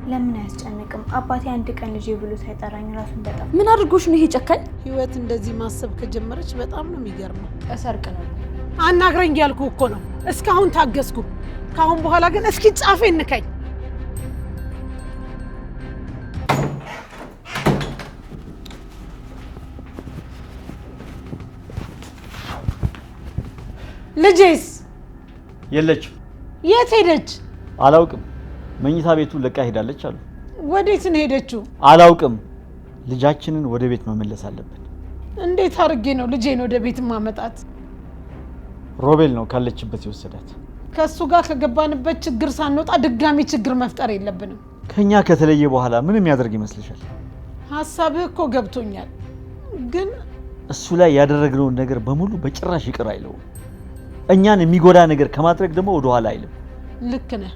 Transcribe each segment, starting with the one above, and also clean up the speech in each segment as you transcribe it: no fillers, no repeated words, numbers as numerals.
ለምን አያስጨንቅም? አባቴ አንድ ቀን ልጄ ብሎ ሳይጠራኝ ራሱን በጣም ምን አድርጎሽ ነው ይሄ ጨካኝ? ህይወት እንደዚህ ማሰብ ከጀመረች በጣም ነው የሚገርመው። እሰርቅ ነው አናግረኝ ያልኩ እኮ ነው። እስካሁን ታገስኩ። ካሁን በኋላ ግን እስኪ ጫፌ እንከኝ። ልጄስ የለችም። የት ሄደች? አላውቅም። መኝታ ቤቱን ለቃ ሄዳለች አሉ። ወዴት ነው ሄደችው? አላውቅም። ልጃችንን ወደ ቤት መመለስ አለብን። እንዴት አድርጌ ነው ልጄን ወደ ቤት ማመጣት? ሮቤል ነው ካለችበት ይወሰዳት። ከሱ ጋር ከገባንበት ችግር ሳንወጣ ድጋሚ ችግር መፍጠር የለብንም። ከኛ ከተለየ በኋላ ምን የሚያደርግ ይመስልሻል? ሐሳብህ እኮ ገብቶኛል፣ ግን እሱ ላይ ያደረግነውን ነገር በሙሉ በጭራሽ ይቅር አይለውም። እኛን የሚጎዳ ነገር ከማድረግ ደግሞ ወደ ኋላ አይልም። ልክ ነህ።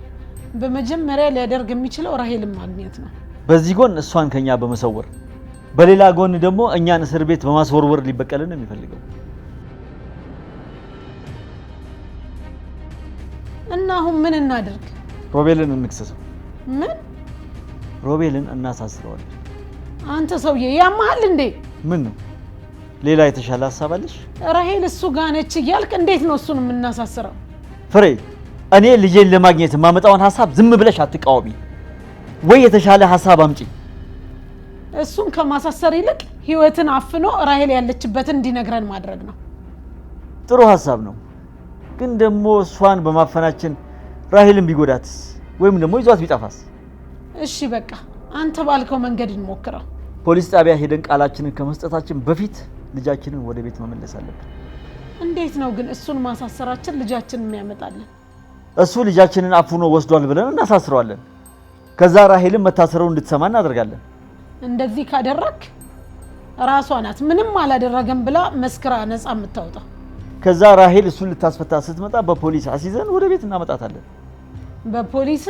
በመጀመሪያ ሊያደርግ የሚችለው ራሄልን ማግኘት ነው። በዚህ ጎን እሷን ከኛ በመሰወር በሌላ ጎን ደግሞ እኛን እስር ቤት በማስወርወር ሊበቀልን ነው የሚፈልገው። እና አሁን ምን እናድርግ? ሮቤልን እንክሰሰው። ምን? ሮቤልን እናሳስረዋለን። አንተ ሰውዬ ያማሃል እንዴ? ምን ነው ሌላ የተሻለ ሐሳብ አለሽ? ራሄል እሱ ጋር ነች እያልክ እንዴት ነው እሱን የምናሳስረው? ፍሬ፣ እኔ ልጄን ለማግኘት የማመጣውን ሐሳብ ዝም ብለሽ አትቃወሚ። ወይ የተሻለ ሐሳብ አምጪ። እሱን ከማሳሰር ይልቅ ህይወትን አፍኖ ራሄል ያለችበትን እንዲነግረን ማድረግ ነው። ጥሩ ሐሳብ ነው። ግን ደግሞ እሷን በማፈናችን ራሄልን ቢጎዳትስ? ወይም ደግሞ ይዟት ቢጠፋስ? እሺ በቃ አንተ ባልከው መንገድ እንሞክረው። ፖሊስ ጣቢያ ሄደን ቃላችንን ከመስጠታችን በፊት ልጃችንን ወደ ቤት መመለስ አለብን። እንዴት ነው ግን እሱን ማሳሰራችን ልጃችንን የሚያመጣልን? እሱ ልጃችንን አፍኖ ወስዷል ብለን እናሳስረዋለን። ከዛ ራሄልን መታሰሩን እንድትሰማ እናደርጋለን። እንደዚህ ካደረክ ራሷ ናት ምንም አላደረገም ብላ መስክራ ነፃ የምታወጣው። ከዛ ራሄል እሱን ልታስፈታ ስትመጣ በፖሊስ አስይዘን ወደ ቤት እናመጣታለን። በፖሊስ?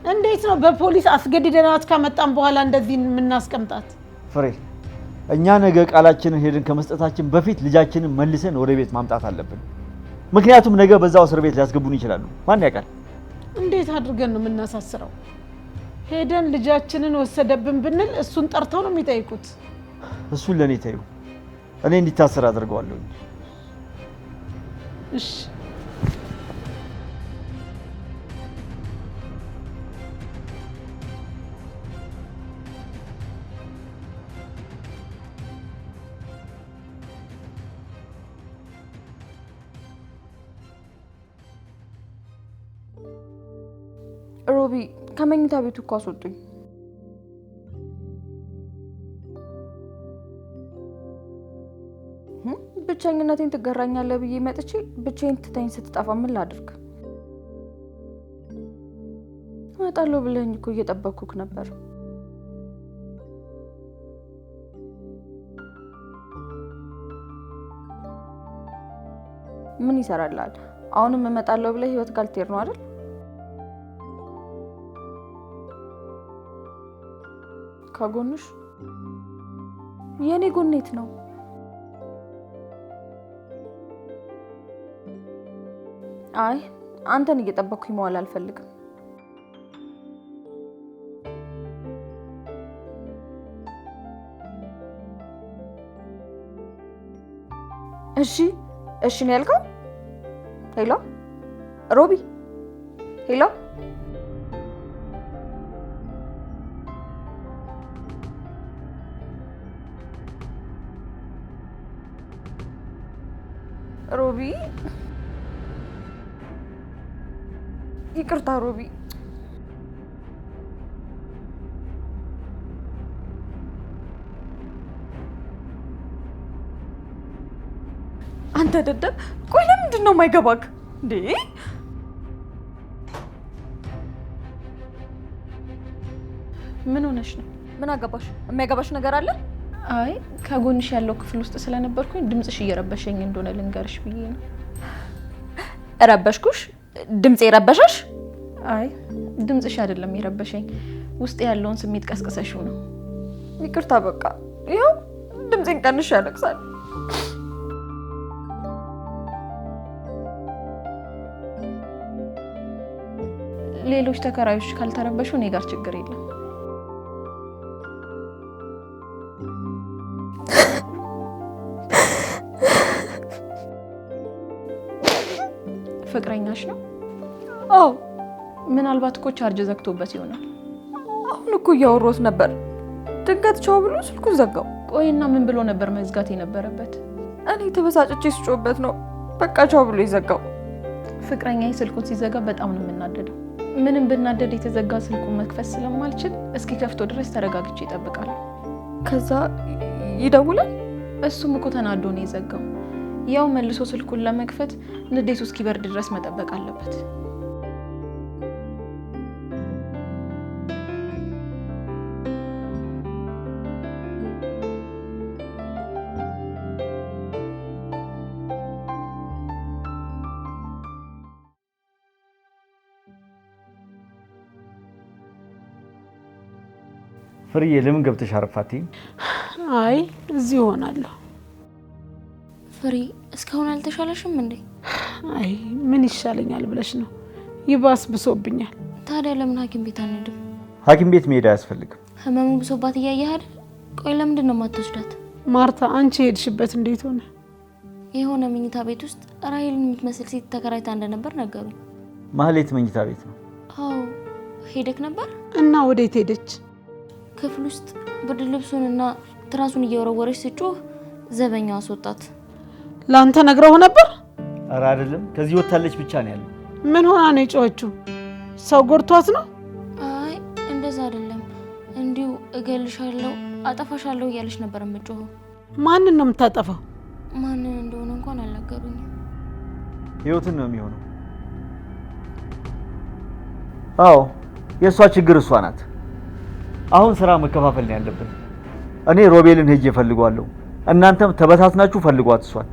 እንዴት ነው በፖሊስ አስገድደናት ከመጣን በኋላ እንደዚህ የምናስቀምጣት? ፍሬ፣ እኛ ነገ ቃላችንን ሄደን ከመስጠታችን በፊት ልጃችንን መልሰን ወደ ቤት ማምጣት አለብን። ምክንያቱም ነገ በዛው እስር ቤት ሊያስገቡን ይችላሉ። ማን ያውቃል? እንዴት አድርገን ነው የምናሳስረው? ሄደን ልጃችንን ወሰደብን ብንል እሱን ጠርተው ነው የሚጠይቁት። እሱን ለኔ ተይው። እኔ እንዲታሰር አድርገዋለሁ። እሺ ሮቢ ከመኝታ ቤቱ እኮ አስወጡኝ። ብቸኝነቴን ትገራኛለህ ብዬ መጥቼ ብቻዬን ትተኝ ስትጠፋ ምን ላድርግ? እመጣለሁ ብለኸኝ እኮ እየጠበቅኩህ ነበር። ምን ይሰራልሃል? አሁንም እመጣለሁ ብለህ ህይወት ጋር ልትሄድ ነው አይደል? ከጎንሽ የኔ ጎኔት ነው። አይ አንተን እየጠበቅኩኝ መዋል አልፈልግም። እሺ እሺ ነው ያልከው? ሄሎ ሮቢ፣ ሄሎ ሮቢ፣ ይቅርታ ሮቢ። አንተ ደደብ፣ ቆይ ለምንድን ነው የማይገባክ እንዴ? ምን ሆነሽ ነው? ምን አገባሽ? የሚያገባሽ ነገር አለ? አይ ከጎንሽ ያለው ክፍል ውስጥ ስለነበርኩኝ ድምጽሽ እየረበሸኝ እንደሆነ ልንገርሽ ብዬ ነው። ረበሽኩሽ? ድምጼ ረበሸሽ? አይ ድምጽሽ አይደለም የረበሸኝ፣ ውስጥ ያለውን ስሜት ቀስቅሰሽው ነው። ይቅርታ በቃ ይኸው ድምጼን ቀንሽ ያለቅሳል። ሌሎች ተከራዮች ካልተረበሹ እኔ ጋር ችግር የለም። ፍቅረኛሽ ነው? አዎ። ምናልባት እኮ ቻርጅ ዘግቶበት ይሆናል። አሁን እኮ እያወራሁት ነበር፣ ድንገት ቻው ብሎ ስልኩን ዘጋው። ቆይና ምን ብሎ ነበር መዝጋት የነበረበት? እኔ ተበሳጭቼ ስጮህበት ነው በቃ ቻው ብሎ ይዘጋው። ፍቅረኛዬ ስልኩን ሲዘጋ በጣም ነው የምናደደው። ምንም ብናደድ የተዘጋ ስልኩን መክፈት ስለማልችል እስኪ ከፍቶ ድረስ ተረጋግቼ እጠብቃለሁ። ከዛ ይደውላል። እሱም እኮ ተናዶ ነው የዘጋው። ያው መልሶ ስልኩን ለመክፈት ንዴቱ እስኪበርድ ድረስ መጠበቅ አለበት። ፍርዬ ለምን ገብተሽ አረፋቲ? አይ እዚህ ሆናለሁ። ፍሬ እስካሁን አልተሻለሽም እንዴ? አይ ምን ይሻለኛል ብለሽ ነው? ይባስ ብሶብኛል። ታዲያ ለምን ሐኪም ቤት አንሄድም? ሐኪም ቤት መሄድ አያስፈልግም። ህመሙ ብሶባት እያየህ አይደል? ቆይ ለምንድን ነው የማትወስዳት? ማርታ አንቺ ሄድሽበት እንዴት ሆነ? የሆነ መኝታ ቤት ውስጥ ራሄልን የምትመስል ሴት ተከራይታ እንደነበር ነገሩኝ። ማህሌት መኝታ ቤት ነው? አዎ። ሄደክ ነበር? እና ወዴት ሄደች? ክፍል ውስጥ ብርድ ልብሱንና ትራሱን እየወረወረች ስጮህ ዘበኛው አስወጣት። ላንተ ነግረው ነበር? ኧረ አይደለም፣ ከዚህ ወጣለች ብቻ ነው ያለው። ምን ሆና ነው የጮኸችው? ሰው ጎርቷት ነው? አይ እንደዛ አይደለም፣ እንዲሁ እገልሻለሁ አጠፋሻለሁ እያለች ነበር የምትጮኸው። ማንን ነው የምታጠፋው? ማንን እንደሆነ እንኳን አልነገሩኝም። ህይወትን ነው የሚሆነው። አዎ የእሷ ችግር እሷ ናት። አሁን ስራ መከፋፈል ነው ያለብን። እኔ ሮቤልን ሄጄ ፈልጓለሁ፣ እናንተም ተበታትናችሁ ፈልጓት እሷን።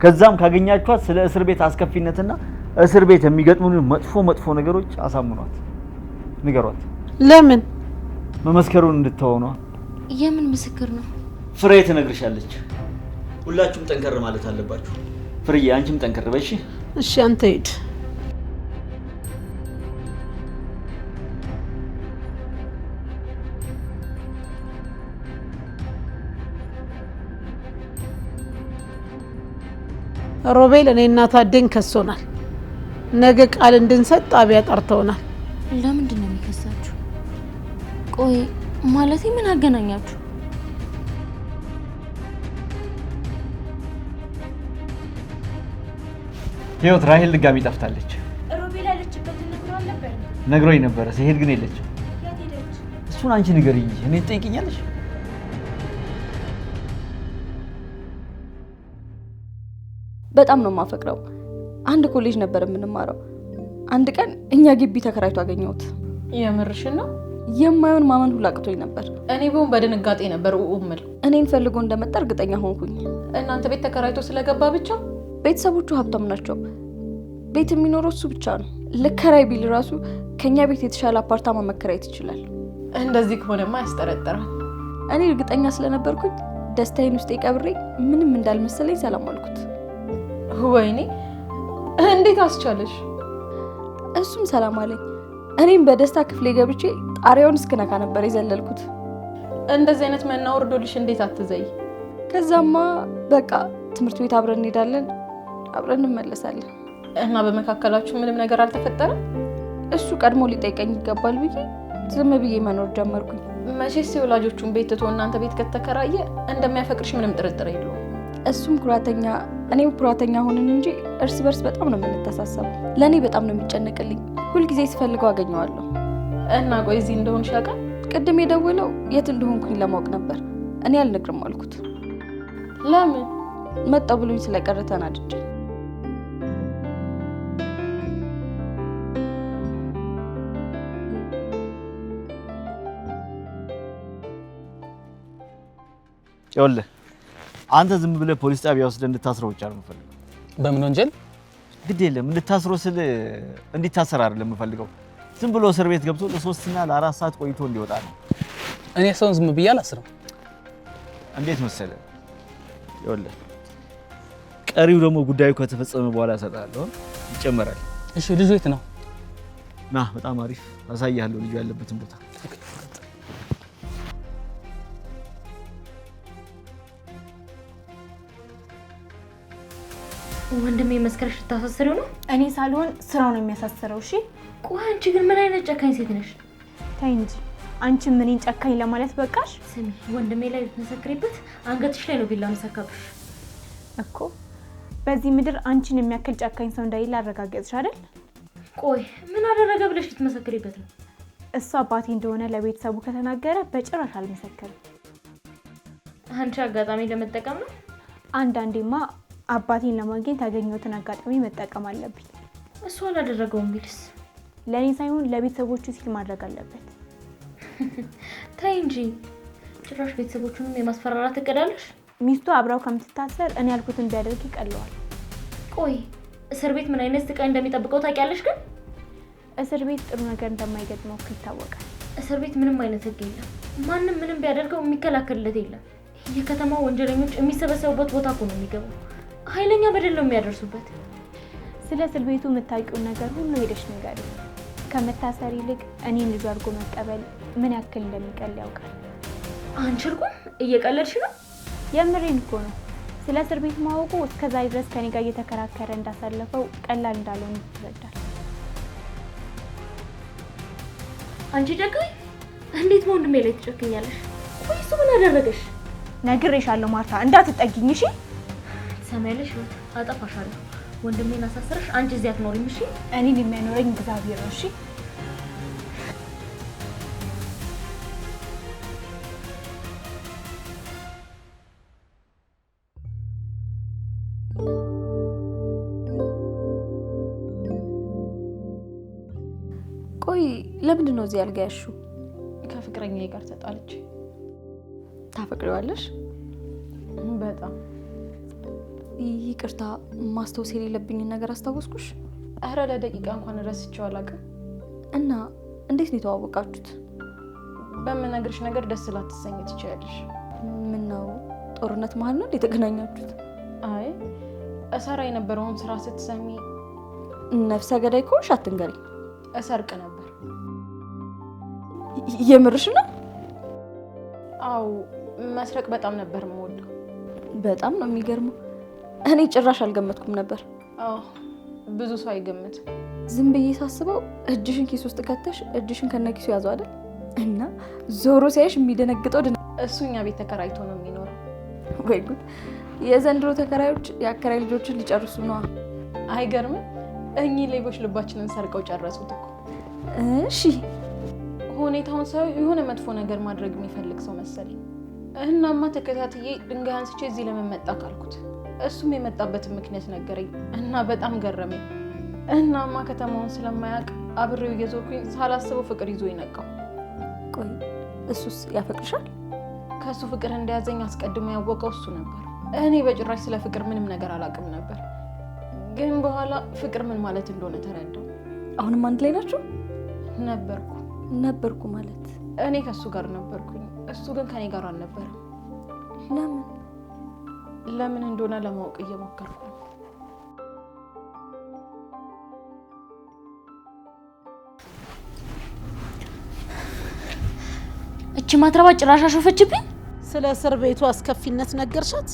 ከዛም ካገኛችኋት ስለ እስር ቤት አስከፊነትና እስር ቤት የሚገጥሙን መጥፎ ነገሮች አሳምኗት፣ ንገሯት። ለምን? መመስከሩን እንድትተው ነው። የምን ምስክር ነው? ፍሬ ትነግርሻለች። ሁላችሁም ጠንከር ማለት አለባችሁ። ፍሬዬ አንቺም ጠንከር በይ እሺ? እሺ አንተ ሂድ። ሮቤል እኔና ታደኝ ከሶናል። ነገ ቃል እንድንሰጥ ጣቢያ ጠርተውናል። ለምንድን ነው የሚከሳችሁ? ቆይ ማለቴ ምን አገናኛችሁ? ህይወት ራሄል ድጋሚ ጠፍታለች። ሮቤል ያለችበት ነግሯል ነበር? ነግሮኝ ነበረ፣ ሲሄድ ግን የለችም። የት ሄደች? እሱን አንቺ ንገሪኝ እንጂ እኔ ትጠይቂኛለሽ? በጣም ነው የማፈቅረው። አንድ ኮሌጅ ነበር የምንማረው። አንድ ቀን እኛ ግቢ ተከራይቶ አገኘሁት። የምርሽን ነው? የማይሆን ማመን ሁላ አቅቶኝ ነበር። እኔ በሆን በድንጋጤ ነበር ኡኡምል። እኔን ፈልጎ እንደመጣ እርግጠኛ ሆንኩኝ። እናንተ ቤት ተከራይቶ ስለገባ ብቻ? ቤተሰቦቹ ሀብታም ናቸው። ቤት የሚኖረው እሱ ብቻ ነው። ልከራይ ቢል ራሱ ከኛ ቤት የተሻለ አፓርታማ መከራየት ይችላል። እንደዚህ ከሆነማ ያስጠረጥራል። እኔ እርግጠኛ ስለነበርኩኝ ደስታዬን ውስጥ ቀብሬ ምንም እንዳልመሰለኝ ሰላም አልኩት። ወይኔ እንዴት አስቻለሽ? እሱም ሰላም አለኝ። እኔም በደስታ ክፍሌ ገብቼ ጣሪያውን እስክነካ ነበር የዘለልኩት። እንደዚህ አይነት መና ወርዶልሽ እንዴት አትዘይ? ከዛማ በቃ ትምህርት ቤት አብረን እንሄዳለን፣ አብረን እንመለሳለን። እና በመካከላችሁ ምንም ነገር አልተፈጠረም? እሱ ቀድሞ ሊጠይቀኝ ይገባል ብዬ ዝም ብዬ መኖር ጀመርኩኝ። መቼስ የወላጆቹን ቤት ትቶ እናንተ ቤት ከተከራየ እንደሚያፈቅርሽ ምንም ጥርጥር የለውም። እሱም ኩራተኛ እኔም ኩራተኛ ሆንን እንጂ እርስ በርስ በጣም ነው የምንተሳሰበው። ለእኔ በጣም ነው የሚጨነቅልኝ። ሁልጊዜ ስፈልገው አገኘዋለሁ። እና ቆይ እዚህ እንደሆንሽ ያውቃል? ቅድም የደወለው የት እንደሆንኩኝ ለማወቅ ነበር። እኔ አልነግርም አልኩት። ለምን? መጣው ብሎኝ ስለቀረ ተናድጄ። ይኸውልህ አንተ ዝም ብለህ ፖሊስ ጣቢያ ወስደህ እንድታስረው ብቻ ነው የምፈልገው። በምን ወንጀል? ግድ የለም እንድታስረው ስል እንዲታሰር አይደለም የምፈልገው። ዝም ብሎ እስር ቤት ገብቶ ለ3 እና ለ4 ሰዓት ቆይቶ እንዲወጣ ነው። እኔ ሰውን ዝም ብዬ አላስረው። እንዴት መሰለህ? ይኸውልህ ቀሪው ደግሞ ጉዳዩ ከተፈጸመ በኋላ እሰጥሃለሁ፣ ይጨመራል። እሺ ልጁ የት ነው? ና በጣም አሪፍ አሳያለሁ ልጁ ያለበትን ቦታ። ወንድሜ መስከረሽ ልታሳስሪው ነው? እኔ ሳልሆን ስራው ነው የሚያሳስረው። እሺ ቆይ አንቺ ግን ምን አይነት ጨካኝ ሴት ነሽ? ተይ እንጂ አንቺ ምንን ጨካኝ ለማለት በቃሽ? ስሚ ወንድሜ ላይ ልትመሰክሪበት አንገትሽ ላይ ነው ቢላ መሰካብሽ እኮ። በዚህ ምድር አንቺን የሚያክል ጨካኝ ሰው እንዳይል አረጋገጥሽ አይደል? ቆይ ምን አደረገ ብለሽ ልትመሰክሪበት ነው? እሱ አባቴ እንደሆነ ለቤተሰቡ ከተናገረ በጭራሽ አልመሰከርም። አንቺ አጋጣሚ ለመጠቀም ነው? አንዳንዴማ አባቴን ለማግኘት ያገኘሁትን አጋጣሚ መጠቀም አለብኝ። እሱ አላደረገውም ቢልስ? ለኔ ሳይሆን ለቤተሰቦቹ ሲል ማድረግ አለበት። ታይ እንጂ ጭራሽ ቤተሰቦቹንም የማስፈራራት እቅዳለሽ? ሚስቱ አብራው ከምትታሰር እኔ ያልኩትን ቢያደርግ ይቀለዋል። ቆይ እስር ቤት ምን አይነት ስቃይ እንደሚጠብቀው ታውቂያለሽ? ግን እስር ቤት ጥሩ ነገር እንደማይገጥመው ይታወቃል። እስር ቤት ምንም አይነት ህግ የለም። ማንም ምንም ቢያደርገው የሚከላከልለት የለም። የከተማው ወንጀለኞች የሚሰበሰቡበት ቦታ እኮ ነው የሚገባው። ኃይለኛ በደል ነው የሚያደርሱበት። ስለ እስር ቤቱ የምታውቂውን ነገር ሁሉ ሄደሽ ንገሪ። ከመታሰር ይልቅ እኔን ልጅ አድርጎ መቀበል ምን ያክል እንደሚቀል ያውቃል። አንቺ እርጉም እየቀለድሽ ነው? የምሬን እኮ ነው። ስለ እስር ቤት ማወቁ እስከዛሬ ድረስ ከኔ ጋር እየተከራከረ እንዳሳለፈው ቀላል እንዳልሆነ ይረዳል። አንቺ ጨካኝ! እንዴት ወንድሜ ላይ ትጨክኛለሽ? ቆይ እሱ ምን አደረገሽ? ነግሬሻለሁ ማርታ፣ እንዳትጠጊኝ እሺ? ሰማያለሽ? ህይወት አጠፋሻለሁ። ወንድሜን አሳስረሽ አንቺ እዚህ አትኖሪም እሺ? እኔን የሚያኖረኝ እግዚአብሔር ነው እሺ? ቆይ ለምንድን ነው እዚህ ያልጋ ያልሽው? ከፍቅረኛዬ ጋር ተጣልቼ። ታፈቅሪዋለሽ? በጣም ይቅርታ፣ ማስታወስ የሌለብኝን ነገር አስታወስኩሽ? ኧረ ለደቂቃ እንኳን ረስቼው አላውቅም። እና እንዴት ነው የተዋወቃችሁት? በምነግርሽ ነገር ደስ ላትሰኝ ትችያለሽ። ምን ነው ጦርነት መሀል ነው የተገናኛችሁት? አይ እሰራ የነበረውን ስራ ስትሰሚ ነፍሰ ገዳይ ከሆንሽ አትንገሪ። እሰርቅ ነበር። የምርሽ ነው? አው መስረቅ በጣም ነበር የምወደው። በጣም ነው የሚገርመው። እኔ ጭራሽ አልገመትኩም ነበር። አዎ ብዙ ሰው አይገምትም። ዝም ብዬ ሳስበው እጅሽን ኪስ ውስጥ ከተሽ እጅሽን ከነኪሱ ያዘው አይደል? እና ዞሮ ሲያይሽ የሚደነግጠው እሱ እኛ ቤት ተከራይቶ ነው የሚኖረው። ወይ ጉድ! የዘንድሮ ተከራዮች የአከራይ ልጆችን ሊጨርሱ ነዋ። አይገርምም? እኚህ ሌቦች ልባችንን ሰርቀው ጨረሱት እኮ። እሺ ሁኔታውን ሰው የሆነ መጥፎ ነገር ማድረግ የሚፈልግ ሰው መሰለኝ። እናማ ተከታትዬ ድንጋይ አንስቼ እዚህ ለምን መጣ ካልኩት እሱም የመጣበትን ምክንያት ነገረኝ እና በጣም ገረመኝ። እናማ ከተማውን ስለማያውቅ አብሬው እየዞርኩኝ ሳላስበው ፍቅር ይዞ ይነቃው። ቆይ እሱስ ያፈቅርሻል? ከሱ ፍቅር እንደያዘኝ አስቀድሞ ያወቀው እሱ ነበር። እኔ በጭራሽ ስለ ፍቅር ምንም ነገር አላውቅም ነበር። ግን በኋላ ፍቅር ምን ማለት እንደሆነ ተረዳው። አሁንም አንድ ላይ ናቸው? ነበርኩ ማለት እኔ ከሱ ጋር ነበርኩኝ፣ እሱ ግን ከኔ ጋር አልነበረም። ለምን እንደሆነ ለማወቅ እየሞከርኩ ነው። እቺ ማትረባ ጭራሽ አሾፈችብኝ። ስለ እስር ቤቱ አስከፊነት ነገርሻት?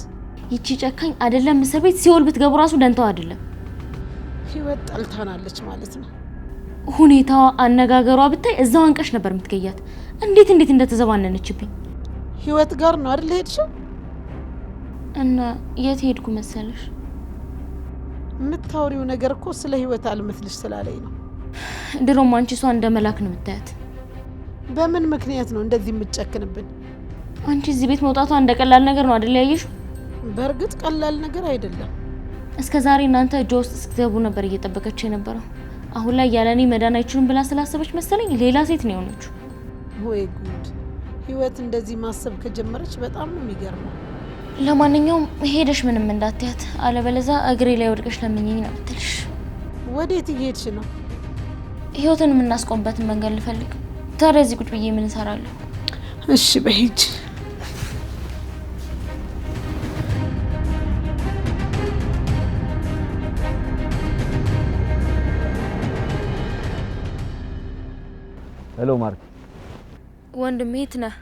ይቺ ጨካኝ አይደለም እስር ቤት ሲኦል ብትገቡ ራሱ ደንታው አይደለም። ህይወት ጠልታናለች ማለት ነው። ሁኔታዋ፣ አነጋገሯ ብታይ እዛው አንቀሽ ነበር የምትገያት። እንዴት እንደተዘባነነችብኝ። ህይወት ጋር ነው አይደል ሄድሽው? እና የት ሄድኩ መሰለሽ? የምታወሪው ነገር እኮ ስለ ህይወት አልመስልሽ ስላለኝ ነው። ድሮም አንቺ እሷ እንደ መላክ ነው የምታያት። በምን ምክንያት ነው እንደዚህ የምትጨክንብን? አንቺ እዚህ ቤት መውጣቷ እንደ ቀላል ነገር ነው አይደል ያየሽው? በእርግጥ ቀላል ነገር አይደለም። እስከ ዛሬ እናንተ እጇ ውስጥ እስክትገቡ ነበር እየጠበቀች የነበረው። አሁን ላይ ያለኔ መዳን አይችሉም ብላ ስላሰበች መሰለኝ ሌላ ሴት ነው የሆነችው። ወይ ጉድ! ህይወት እንደዚህ ማሰብ ከጀመረች በጣም ነው የሚገርመው። ለማንኛውም ሄደሽ ምንም እንዳትያት፣ አለበለዚያ እግሬ ላይ ወድቀሽ ለምኝኝ ነው የምትልሽ። ወዴት እየሄድሽ ነው? ህይወትን የምናስቆምበትን መንገድ ልፈልግ። ታዲያ እዚህ ቁጭ ብዬ ምን እሰራለሁ? እሺ በሂጅ። ሄሎ ማርቲ። ወንድሜ የት ነህ?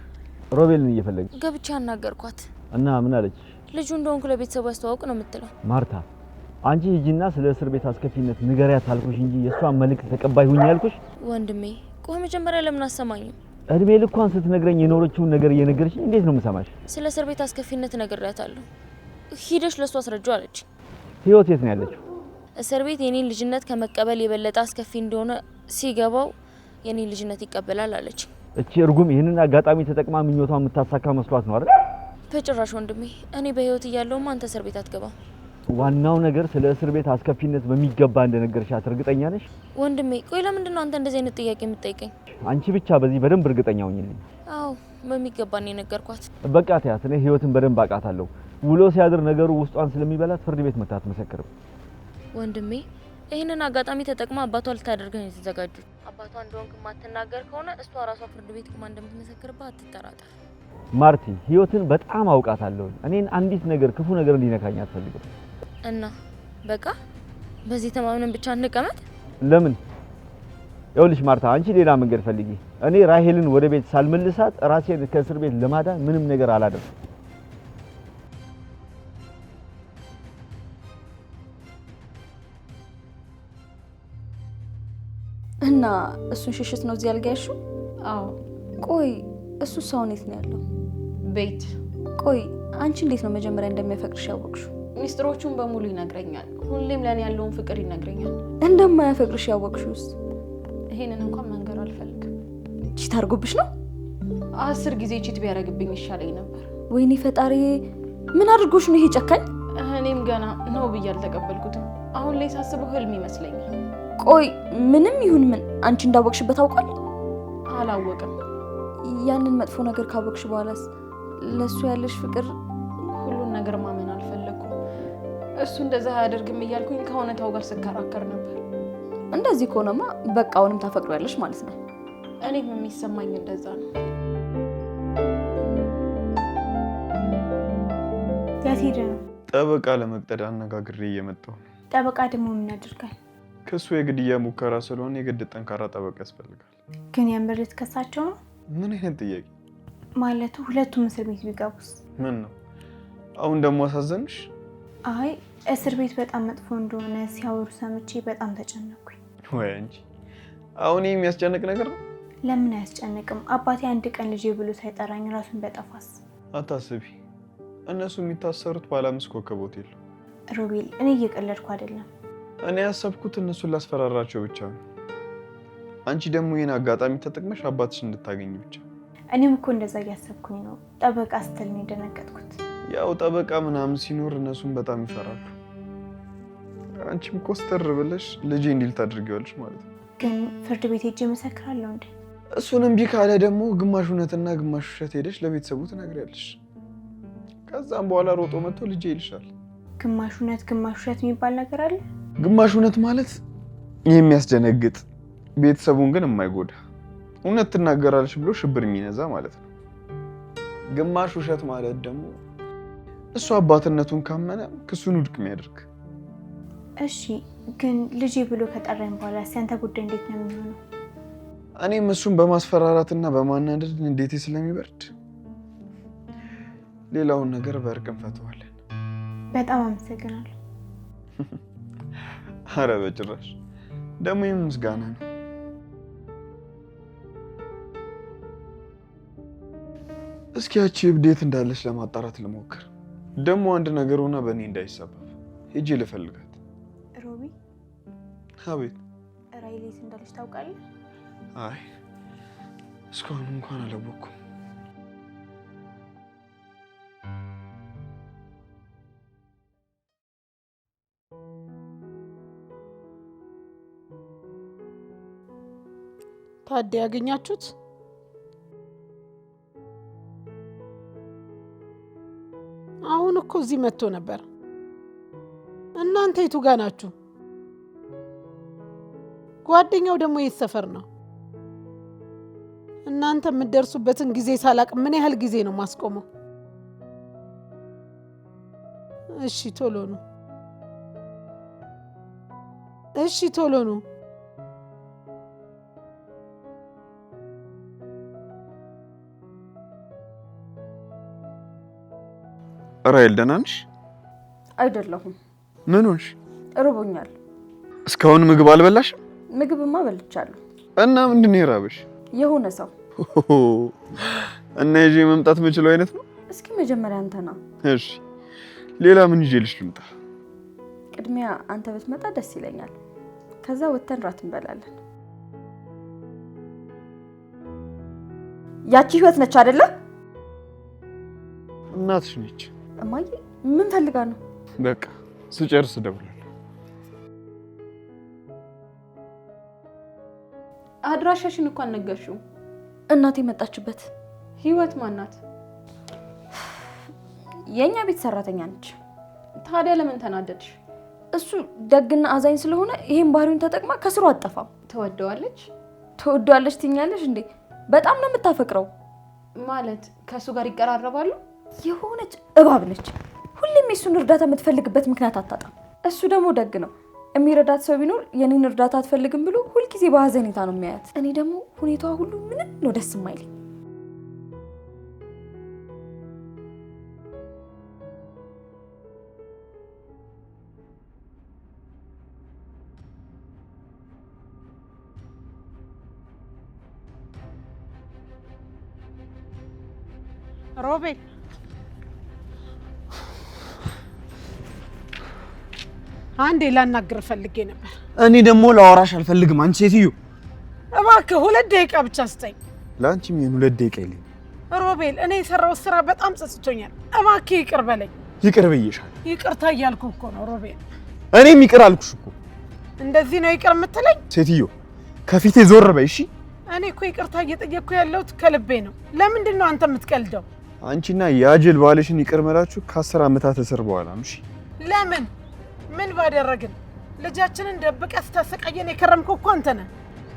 ሮቤልን እየፈለገ ገብቻ አናገርኳት እና ምን አለች? ልጁ እንደሆንኩ ለቤተሰቡ ያስተዋውቅ ነው የምትለው። ማርታ አንቺ ሂጂና ስለ እስር ቤት አስከፊነት ንገሪያት አልኩሽ እንጂ የሷን መልእክት ተቀባይ ሁኚ ያልኩሽ። ወንድሜ ቆይ መጀመሪያ ለምን አሰማኝም? እድሜ ልኳን ስትነግረኝ የኖረችውን ነገር እየነገርሽ እንዴት ነው የምሰማሽ? ስለ እስር ቤት አስከፊነት ነግሬያታለሁ። ሂደሽ ለሷ አስረጃው አለች። ህይወት የት ነው ያለችው? እስር ቤት የኔን ልጅነት ከመቀበል የበለጠ አስከፊ እንደሆነ ሲገባው የኔን ልጅነት ይቀበላል አለች። እቺ እርጉም ይህንን አጋጣሚ ተጠቅማ ምኞቷን የምታሳካ መስሏት ነው አይደል? በጭራሽ ወንድሜ፣ እኔ በህይወት እያለሁማ አንተ እስር ቤት አትገባም። ዋናው ነገር ስለ እስር ቤት አስከፊነት በሚገባ እንደነገርሻት እርግጠኛ ነሽ? ወንድሜ ቆይ ለምንድን ነው አንተ እንደዚህ አይነት ጥያቄ የምትጠይቀኝ? አንቺ ብቻ በዚህ በደንብ እርግጠኛ ሁኚልኝ። አዎ በሚገባ ነው የነገርኳት። በቃ ተያት፣ እኔ ህይወትን በደንብ አውቃታለሁ። ውሎ ሲያድር ነገሩ ውስጧን ስለሚበላት ፍርድ ቤት መታት መሰከርም። ወንድሜ ይህንን አጋጣሚ ተጠቅማ አባቷ ልታደርገን የተዘጋጁ አባቷ እንደሆንክ የማትናገር ከሆነ እሷ ራሷ ፍርድ ቤት ቆማ እንደምትመሰክርባት አትጠራጠር። ማርቲ ህይወትን በጣም አውቃታለሁ። እኔን አንዲት ነገር ክፉ ነገር እንዲነካኝ አትፈልግም። እና በቃ በዚህ ተማምነን ብቻ እንቀመጥ። ለምን? ይኸውልሽ ማርታ አንቺ ሌላ መንገድ ፈልጊ። እኔ ራሄልን ወደ ቤት ሳልመልሳት ራሴን ከእስር ቤት ለማዳን ምንም ነገር አላደርግም። እና እሱን ሽሽት ነው እዚህ ያልጋያሽው? አዎ። ቆይ እሱ ሰው እንዴት ነው ያለው? ቤት። ቆይ አንቺ እንዴት ነው መጀመሪያ እንደሚያፈቅርሽ ያወቅሽው? ሚስጥሮቹን በሙሉ ይነግረኛል። ሁሌም ለኔ ያለውን ፍቅር ይነግረኛል። እንደማያፈቅርሽ ያወቅሽውስ? ይሄንን እንኳን መንገር አልፈልግም። ቺት አድርጎብሽ ነው? 10 ጊዜ ቺት ቢያደርግብኝ ይሻለኝ ነበር። ወይኔ ፈጣሪ፣ ምን አድርጎሽ ነው ይሄ ጨካኝ? እኔም ገና ነው ብዬ አልተቀበልኩትም። አሁን ላይ ሳስበው ህልም ይመስለኛል። ቆይ ምንም ይሁን ምን አንቺ እንዳወቅሽበት አውቋል? አላወቅም። ያንን መጥፎ ነገር ካወቅሽ በኋላስ ለሱ ያለሽ ፍቅር? ሁሉን ነገር ማመን አልፈለኩም። እሱ እንደዛ አያደርግም እያልኩኝ ከእውነታው ጋር ስከራከር ነበር። እንደዚህ ከሆነማ በቃ አሁንም ታፈቅሪያለሽ ማለት ነው። እኔም የሚሰማኝ እንደዛ ነው። የት ሄደህ ነው? ጠበቃ ለመቅጠር አነጋግሬ እየመጣሁ ነው። ጠበቃ ደግሞ ምን ያደርጋል? ክሱ የግድያ ሙከራ ስለሆነ የግድ ጠንካራ ጠበቃ ያስፈልጋል። ግን የምር ልትከሳቸው ነው? ምን አይነት ጥያቄ? ማለቱ ሁለቱም እስር ቤት ቢገቡስ? ምን ነው አሁን ደግሞ አሳዘንሽ? አይ እስር ቤት በጣም መጥፎ እንደሆነ ሲያወሩ ሰምቼ በጣም ተጨነኩኝ። ወይ እንጂ አሁን የሚያስጨንቅ ነገር ነው። ለምን አያስጨንቅም? አባቴ አንድ ቀን ልጄ ብሎ ሳይጠራኝ ራሱን በጠፋስ? አታስቢ፣ እነሱ የሚታሰሩት ባለ 5 ኮከብ ሆቴል ነው። ሮቤል፣ እኔ እየቀለድኩ አይደለም። እኔ ያሰብኩት እነሱን ላስፈራራቸው ብቻ ነው። አንቺ ደግሞ ይህን አጋጣሚ ተጠቅመሽ አባትሽ እንድታገኝ ብቻ። እኔም እኮ እንደዛ እያሰብኩኝ ነው። ጠበቃ ስትል ነው የደነገጥኩት። ያው ጠበቃ ምናምን ሲኖር እነሱን በጣም ይፈራሉ። አንቺም ኮስተር ብለሽ ልጄ እንዲል ታድርጊዋለሽ ማለት ነው። ግን ፍርድ ቤት ሄጄ መሰክራለሁ እንዴ? እሱን እምቢ ካለ ደግሞ ግማሽ እውነትና ግማሽ ውሸት ሄደሽ ለቤተሰቡ ትነግሪያለሽ። ከዛም በኋላ ሮጦ መጥቶ ልጄ ይልሻል። ግማሽ እውነት ግማሽ ውሸት የሚባል ነገር አለ? ግማሽ እውነት ማለት የሚያስደነግጥ ቤተሰቡን ግን የማይጎዳ እውነት ትናገራለች ብሎ ሽብር የሚነዛ ማለት ነው። ግማሽ ውሸት ማለት ደግሞ እሱ አባትነቱን ካመነ ክሱን ውድቅ የሚያደርግ። እሺ ግን ልጄ ብሎ ከጠራኝ በኋላ ያንተ ጉዳይ እንዴት ነው የሚሆነው? እኔም እሱን በማስፈራራትና በማናደድ እንዴት ስለሚበርድ ሌላውን ነገር በእርቅ እንፈተዋለን። በጣም አመሰግናለሁ። አረ በጭራሽ፣ ደግሞ ይህም ምስጋና ነው። እስኪ ያቺ እብዴት እንዳለች ለማጣራት ልሞክር። ደግሞ አንድ ነገር ሆና በእኔ እንዳይሰበብ ሄጄ ልፈልጋት። ሮቢ። አቤት። ራይሌ የት እንዳለች ታውቃለህ? አይ እስካሁን እንኳን አላወኩም። ታዲያ ያገኛችሁት? አሁን እኮ እዚህ መጥቶ ነበር። እናንተ የቱ ጋ ናችሁ? ጓደኛው ደግሞ የት ሰፈር ነው? እናንተ የምትደርሱበትን ጊዜ ሳላቅ ምን ያህል ጊዜ ነው ማስቆመው? እሺ ቶሎ ነው። እሺ ቶሎ ነው። ራይል ደህና ነሽ? አይደለሁም። ምን ሆንሽ? እርቦኛል። እስካሁን ምግብ አልበላሽም? ምግብማ በልቻለሁ። እና ምንድን ነው የራበሽ? የሆነ ሰው እና ይዤ መምጣት የምችለው አይነት ነው? እስኪ መጀመሪያ አንተ ና። እሺ ሌላ ምን ይዤልሽ ልምጣ? ቅድሚያ አንተ ብትመጣ ደስ ይለኛል። ከዛ ወተን ራት እንበላለን። ያቺ ህይወት ነች አይደለ? እናትሽ ነች። እማዬ ምን ፈልጋ ነው? በቃ ስጨርስ እደውላለሁ። አድራሻሽን እንኳን ነገርሽው? እናቴ መጣችበት። ህይወት ማናት? የኛ ቤት ሰራተኛ ነች። ታዲያ ለምን ተናደድሽ? እሱ ደግና አዛኝ ስለሆነ ይሄን ባህሪውን ተጠቅማ ከስሩ አጠፋም። ትወደዋለች? ትወደዋለች ትኛለሽ እንዴ? በጣም ነው የምታፈቅረው። ማለት ከሱ ጋር ይቀራረባሉ? የሆነች እባብ ነች። ሁሌም የሱን እርዳታ የምትፈልግበት ምክንያት አታጣም። እሱ ደግሞ ደግ ነው። የሚረዳት ሰው ቢኖር የኔን እርዳታ አትፈልግም ብሎ ሁልጊዜ በሀዘኔታ ነው የሚያያት። እኔ ደግሞ ሁኔታዋ ሁሉ ምንም ነው ደስ የማይለኝ። ሮቤል አንዴ ላናግር ፈልጌ ነበር። እኔ ደግሞ ላወራሽ አልፈልግም። አንቺ ሴትዮ እባክህ 2 ደቂቃ ብቻ ስጠኝ። ለአንቺም ይሄን 2 ደቂቃ ይለኝ። ሮቤል እኔ የሰራው ስራ በጣም ጸጽቶኛል። እባክህ ይቅር በለኝ። ይቅር ብዬሻለሁ። ይቅርታ እያልኩ እኮ ነው ሮቤል። እኔም ይቅር አልኩሽ እኮ። እንደዚህ ነው ይቅር የምትለኝ? ሴትዮ ከፊቴ ዞር በይ እሺ። እኔ እኮ ይቅርታ እየጠየቅኩ ያለሁት ከልቤ ነው። ለምንድን ነው አንተ የምትቀልደው? አንቺና ያጅል ባልሽን ይቅር መላችሁ ከ10 ዓመታት እስር በኋላ ነው። እሺ ለምን? ምን ባደረግን? ልጃችንን ደብቀህ ስታሰቃየን የከረምከው እኮ አንተ ነህ።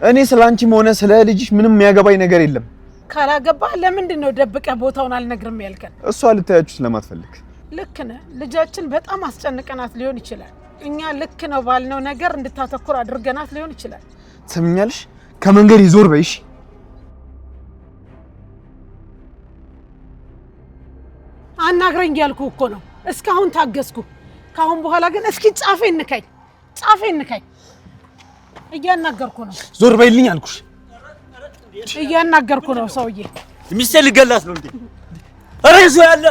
እኔ ስላንቺም ሆነ ስለ ልጅሽ ምንም የሚያገባኝ ነገር የለም። ካላገባ ለምንድን ነው ደብቀህ ቦታውን አልነግርም ያልከን? እሷ ልታያችሁ ስለማትፈልግ። ልክ ነህ። ልጃችን በጣም አስጨንቀናት ሊሆን ይችላል። እኛ ልክ ነው ባልነው ነገር እንድታተኩር አድርገናት ሊሆን ይችላል። ትሰምኛለሽ? ከመንገድ ይዞር በይሽ። አናግረኝ ያልኩ እኮ ነው። እስካሁን ታገስኩ። ካሁን በኋላ ግን እስኪ ጫፌን ንካኝ፣ ጫፌን ንካኝ። እያናገርኩ ነው። ዞር በይልኝ አልኩሽ። እያናገርኩ ነው። ሰውዬ ሚስቴን ልገላት ነው እንዴ? ኧረ እሱ ያለ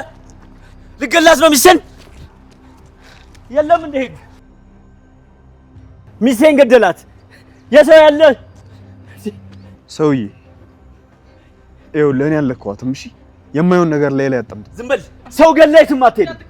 ልገላት ነው ሚስቴን። የለም እንደ ህግ ሚስቴን ገደላት። የሰው ያለ ሰውዬ ይኸውልህ፣ እኔ አልለካዋትም። እሺ የማይሆን ነገር ላይ ያጠምጥ። ዝም በል። ሰው ገላይትም አትሄድም።